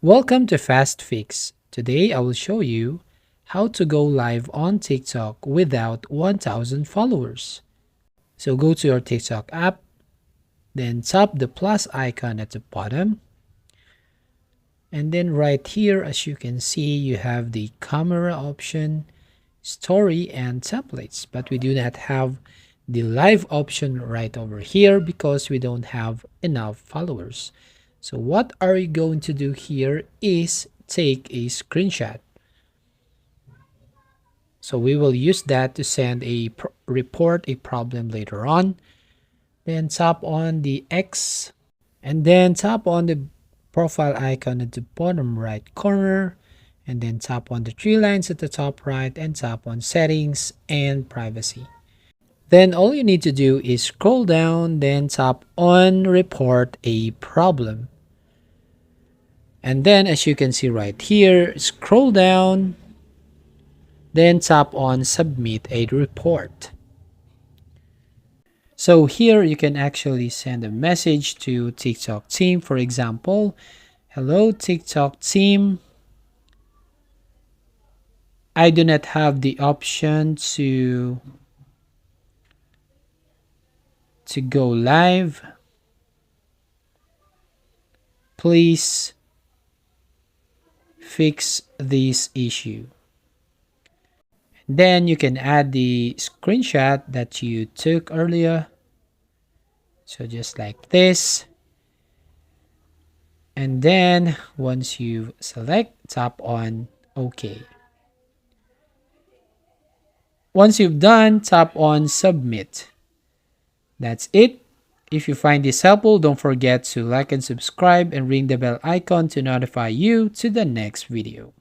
Welcome to Fast Fix. Today I will show you how to go live on TikTok without 1000 followers. So go to your TikTok app, then tap the plus icon at the bottom. And then right here, as you can see, you have the camera option, story, and templates. But we do not have the live option right over here because we don't have enough followers. So what are you going to do here is take a screenshot. So we will use that to send report a problem later on. Then tap on the X and then tap on the profile icon at the bottom right corner, and then tap on the three lines at the top right and tap on settings and privacy. Then all you need to do is scroll down, then tap on report a problem. And then as you can see right here, scroll down, then tap on submit a report. So here you can actually send a message to TikTok team. For example, hello TikTok team. I do not have the option to go live. Please fix this issue. Then you can add the screenshot that you took earlier. So just like this. And then once you select, tap on OK. Once you've done, tap on submit. That's it. If you find this helpful, don't forget to like and subscribe and ring the bell icon to notify you to the next video.